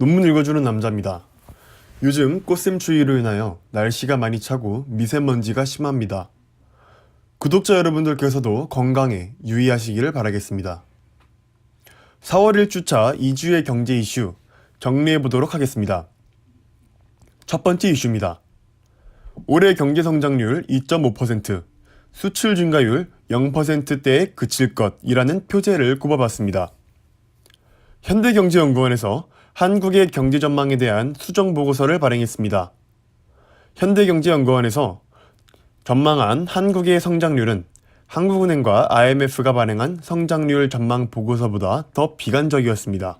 논문 읽어주는 남자입니다. 요즘 꽃샘추위로 인하여 날씨가 많이 차고 미세먼지가 심합니다. 구독자 여러분들께서도 건강에 유의하시기를 바라겠습니다. 4월 1주차 2주의 경제 이슈 정리해보도록 하겠습니다. 첫 번째 이슈입니다. 올해 경제성장률 2.5%, 수출 증가율 0%대에 그칠 것이라는 표제를 꼽아봤습니다. 현대경제연구원에서 한국의 경제 전망에 대한 수정 보고서를 발행했습니다. 현대경제연구원에서 전망한 한국의 성장률은 한국은행과 IMF가 발행한 성장률 전망 보고서보다 더 비관적이었습니다.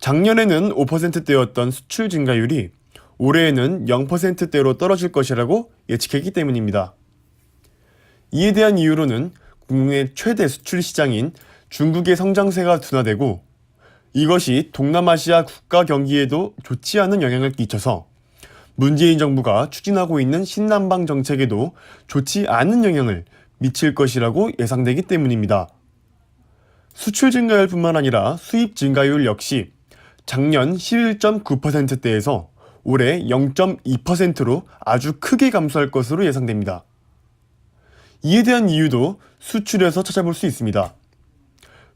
작년에는 5%대였던 수출 증가율이 올해에는 0%대로 떨어질 것이라고 예측했기 때문입니다. 이에 대한 이유로는 국내 최대 수출 시장인 중국의 성장세가 둔화되고 이것이 동남아시아 국가 경기에도 좋지 않은 영향을 끼쳐서 문재인 정부가 추진하고 있는 신남방 정책에도 좋지 않은 영향을 미칠 것이라고 예상되기 때문입니다. 수출 증가율뿐만 아니라 수입 증가율 역시 작년 11.9%대에서 올해 0.2%로 아주 크게 감소할 것으로 예상됩니다. 이에 대한 이유도 수출에서 찾아볼 수 있습니다.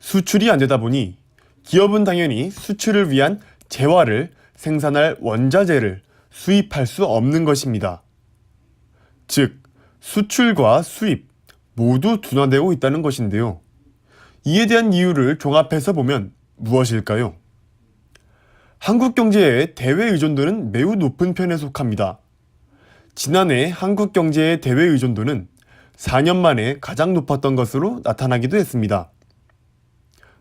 수출이 안 되다 보니 기업은 당연히 수출을 위한 재화를 생산할 원자재를 수입할 수 없는 것입니다. 즉, 수출과 수입 모두 둔화되고 있다는 것인데요. 이에 대한 이유를 종합해서 보면 무엇일까요? 한국 경제의 대외 의존도는 매우 높은 편에 속합니다. 지난해 한국 경제의 대외 의존도는 4년 만에 가장 높았던 것으로 나타나기도 했습니다.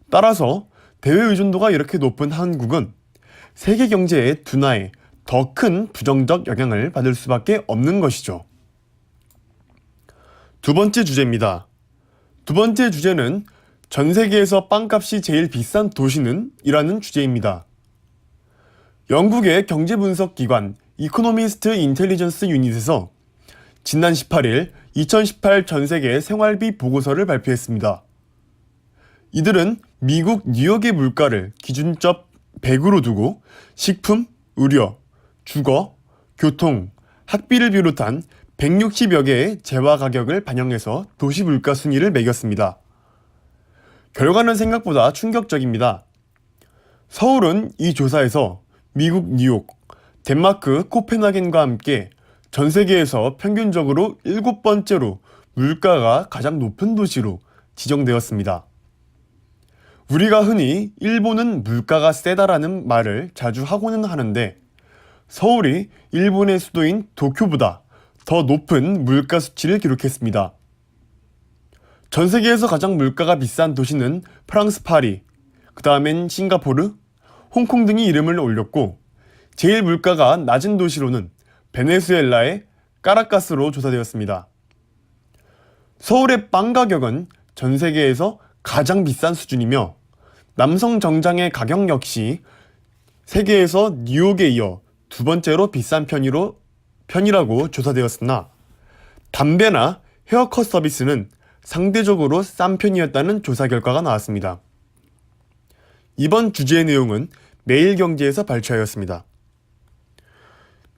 따라서 대외 의존도가 이렇게 높은 한국은 세계 경제의 둔화에 더 큰 부정적 영향을 받을 수밖에 없는 것이죠. 두 번째 주제입니다. 두 번째 주제는 전 세계에서 빵값이 제일 비싼 도시는? 이라는 주제입니다. 영국의 경제분석기관 이코노미스트 인텔리전스 유닛에서 지난 18일 2018 전세계 생활비 보고서를 발표했습니다. 이들은 미국 뉴욕의 물가를 기준점 100으로 두고 식품, 의료, 주거, 교통, 학비를 비롯한 160여 개의 재화 가격을 반영해서 도시 물가 순위를 매겼습니다. 결과는 생각보다 충격적입니다. 서울은 이 조사에서 미국 뉴욕, 덴마크 코펜하겐과 함께 전 세계에서 평균적으로 7번째로 물가가 가장 높은 도시로 지정되었습니다. 우리가 흔히 일본은 물가가 세다라는 말을 자주 하고는 하는데 서울이 일본의 수도인 도쿄보다 더 높은 물가 수치를 기록했습니다. 전 세계에서 가장 물가가 비싼 도시는 프랑스 파리, 그 다음엔 싱가포르, 홍콩 등이 이름을 올렸고 제일 물가가 낮은 도시로는 베네수엘라의 까라카스로 조사되었습니다. 서울의 빵 가격은 전 세계에서 가장 비싼 수준이며 남성 정장의 가격 역시 세계에서 뉴욕에 이어 두 번째로 비싼 편이라고 조사되었으나 담배나 헤어컷 서비스는 상대적으로 싼 편이었다는 조사 결과가 나왔습니다. 이번 주제의 내용은 매일경제에서 발췌하였습니다.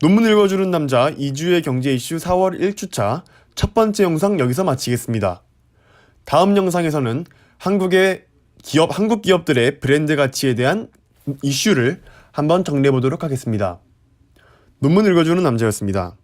논문 읽어주는 남자 2주의 경제 이슈 4월 1주차 첫 번째 영상 여기서 마치겠습니다. 다음 영상에서는 한국 기업들의 브랜드 가치에 대한 이슈를 한번 정리해 보도록 하겠습니다. 논문 읽어주는 남자였습니다.